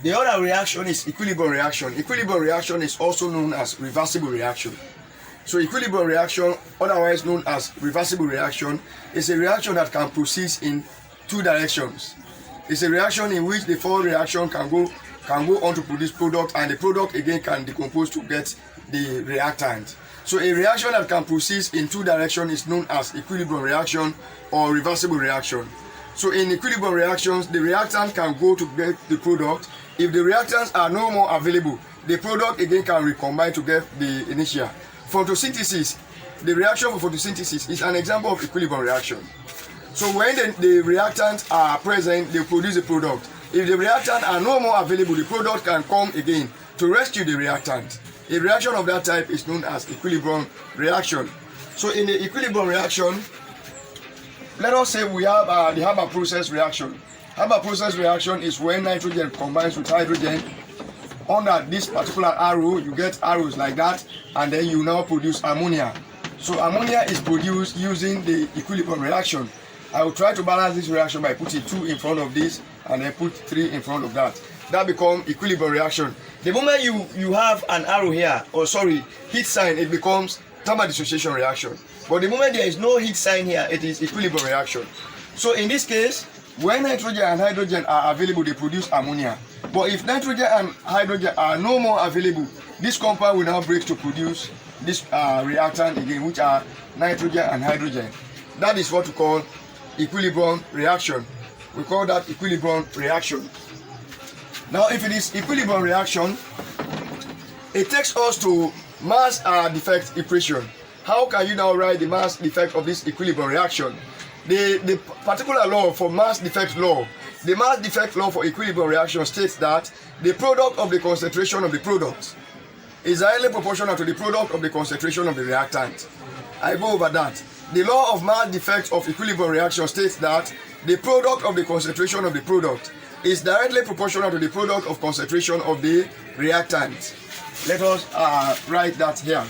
The other reaction is equilibrium reaction. Equilibrium reaction is also known as reversible reaction. So equilibrium reaction, otherwise known as reversible reaction, is a reaction that can proceed in two directions. It's a reaction in which the first reaction can go on to produce product, and the product again can decompose to get the reactant. So a reaction that can proceed in two directions is known as equilibrium reaction or reversible reaction. So in equilibrium reactions, the reactant can go to get the product. If the reactants are no more available, the product again can recombine to get the initial. Photosynthesis, the reaction for photosynthesis is an example of equilibrium reaction. So when the reactants are present, they produce a product. If the reactants are no more available, the product can come again to rescue the reactant. A reaction of that type is known as equilibrium reaction. So in the equilibrium reaction, let us say we have the Haber process reaction. Haber process reaction is when nitrogen combines with hydrogen. Under this particular arrow, you get arrows like that, and then you now produce ammonia. So ammonia is produced using the equilibrium reaction. I will try to balance this reaction by putting 2 in front of this and then put 3 in front of that. That becomes equilibrium reaction. The moment you have an arrow here, or sorry, heat sign, it becomes thermal dissociation reaction. But the moment there is no heat sign here, it is equilibrium reaction. So in this case, when nitrogen and hydrogen are available, they produce ammonia. But if nitrogen and hydrogen are no more available, this compound will now break to produce this reactant again, which are nitrogen and hydrogen. That is what we call equilibrium reaction. We call that equilibrium reaction. Now, if it is equilibrium reaction, it takes us to mass defect equation. How can you now write the mass defect of this equilibrium reaction? The particular law for mass defect law, the mass defect law for equilibrium reaction states that the product of the concentration of the product is highly proportional to the product of the concentration of the reactant. I go over that. The law of mass defect of equilibrium reaction states that the product of the concentration of the product is directly proportional to the product of concentration of the reactant. Let us write that here.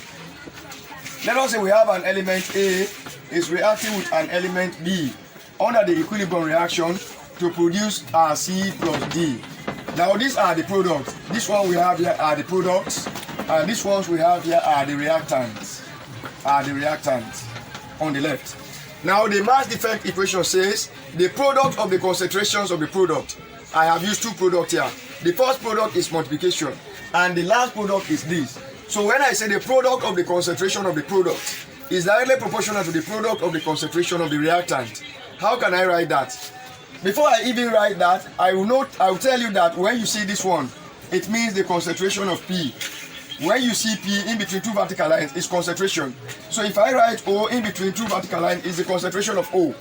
Let us say we have an element A is reacting with an element B under the equilibrium reaction to produce C plus D. Now these are the products. This one we have here are the products, and these ones we have here are the reactants. On the left. Now the mass defect equation says the product of the concentrations of the product. I have used 2 products here. The first product is multiplication, and the last product is this. So when I say the product of the concentration of the product is directly proportional to the product of the concentration of the reactant, how can I write that? Before I even write that, I will tell you that when you see this one, it means the concentration of P. When you see P in between 2 vertical lines, is concentration. So if I write O in between 2 vertical lines, is the concentration of O.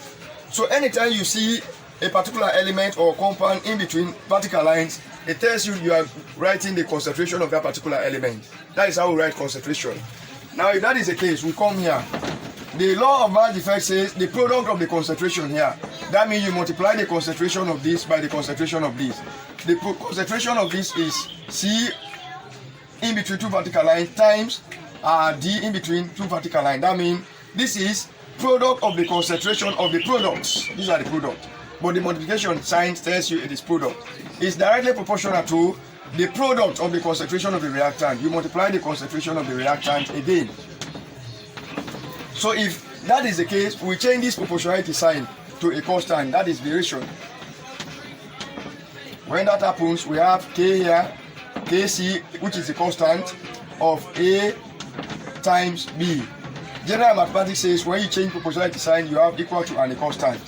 So anytime you see a particular element or compound in between vertical lines, it tells you you are writing the concentration of that particular element. That is how we write concentration. Now if that is the case, we come here. The law of mass defect says the product of the concentration here. That means you multiply the concentration of this by the concentration of this. The concentration of this is C in between 2 vertical lines times D in between 2 vertical lines. That means this is product of the concentration of the products. These are the products. But the multiplication sign tells you it is product. It's directly proportional to the product of the concentration of the reactant. You multiply the concentration of the reactant again. So if that is the case, we change this proportionality sign to a constant. That is variation. When that happens, we have K here, Kc, which is the constant of A times B. General mathematics says when you change proportionality sign, you have equal to and a constant.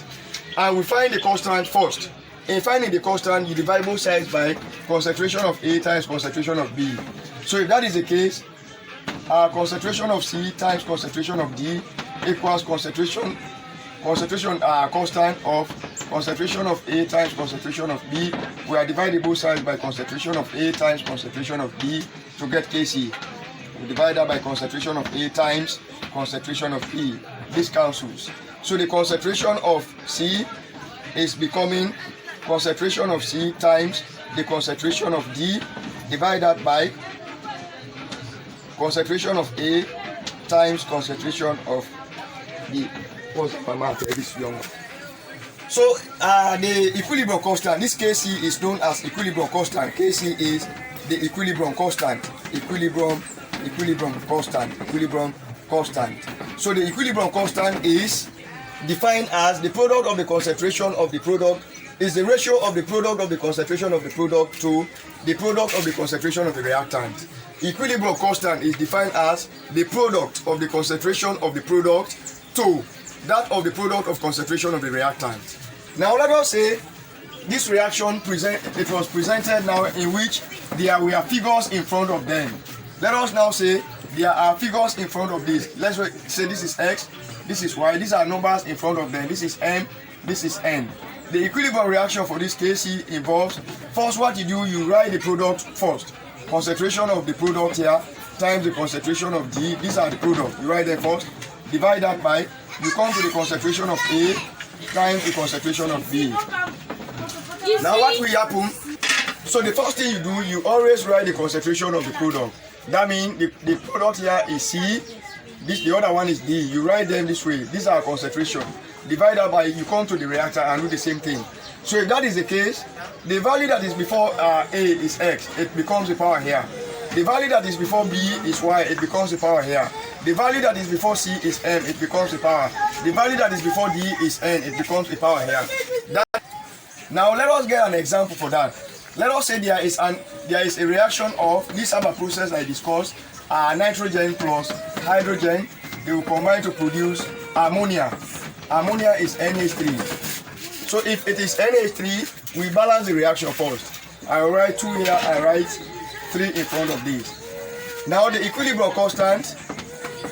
And we find the constant first. In finding the constant, you divide both sides by concentration of A times concentration of B. So if that is the case, concentration of C times concentration of D equals concentration constant of concentration of A times concentration of B. We are dividing both sides by concentration of A times concentration of B to get Kc. We divide that by concentration of A times concentration of E. This cancels. So the concentration of C is becoming concentration of C times the concentration of D, divide that by concentration of A times concentration of B. What's my math? This young. So the equilibrium constant, this Kc is known as equilibrium constant. Kc is the equilibrium constant. Equilibrium constant. So the equilibrium constant is defined as the product of the concentration of the product is the ratio of the product of the concentration of the product to the product of the concentration of the reactant. Equilibrium constant is defined as the product of the concentration of the product to that of the product of concentration of the reactant. Now let us say this reaction was presented now in which there were figures in front of them. Let us now say there are figures in front of this. Let's say this is x, this is y, these are numbers in front of them. This is m, this is n. The equilibrium reaction for this Kc involves, first what you do, you write the product first. Concentration of the product here times the concentration of D. These are the product. You write them first. Divide that by, you come to the concentration of A times the concentration of B. Now what will happen? So the first thing you do, you always write the concentration of the product. That means the product here is C, the other one is D. You write them this way. These are concentration. Divide that by, you come to the reactor and do the same thing. So if that is the case, the value that is before A is X, it becomes the power here. The value that is before B is Y, it becomes the power here. The value that is before C is M, it becomes the power. The value that is before D is N, it becomes the power here. Now let us get an example for that. Let us say there is a reaction of this other process I discussed, nitrogen plus hydrogen. They will combine to produce ammonia. Ammonia is NH3. So if it is NH3, we balance the reaction first. I will write 2 here, I write 3 in front of this. Now the equilibrium constant,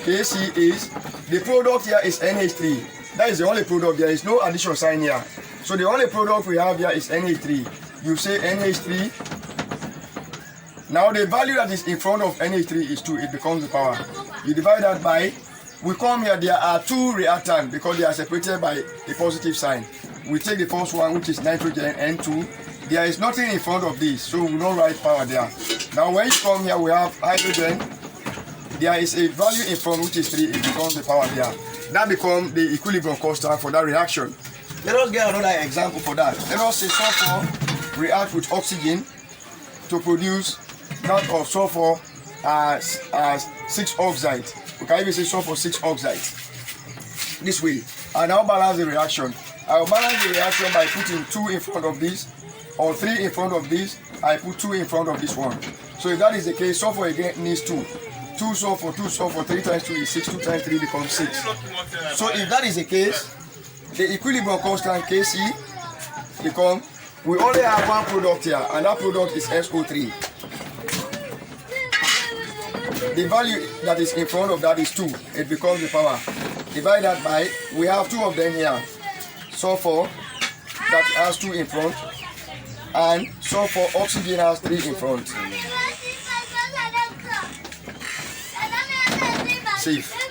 Kc, is the product here is NH3. That is the only product, there is no addition sign here. So the only product we have here is NH3. You say NH3. Now the value that is in front of NH3 is 2, it becomes the power. You divide that by, we come here, there are 2 reactants because they are separated by a positive sign. We take the first one, which is nitrogen, N2. There is nothing in front of this, so we will not write power there. Now when you come here, we have hydrogen. There is a value in front, which is 3, it becomes the power there. That becomes the equilibrium constant for that reaction. Let us get another example for that. Let us say sulfur react with oxygen to produce that of sulfur as 6 oxide. We can even say sulfur 6 oxide. This way. And now balance the reaction. I will balance the reaction by putting 2 in front of this, or 3 in front of this. I put 2 in front of this one. So if that is the case, sulfur again needs 2. 2 sulfur, 3 times 2 is 6, 2 times 3 becomes 6. So if that is the case, the equilibrium constant Kc become, we only have one product here, and that product is SO3. The value that is in front of that is 2, it becomes the power. Divide that by, we have 2 of them here. Sulfur that has 2 in front, and sulfur oxygen has 3 in front. Safe.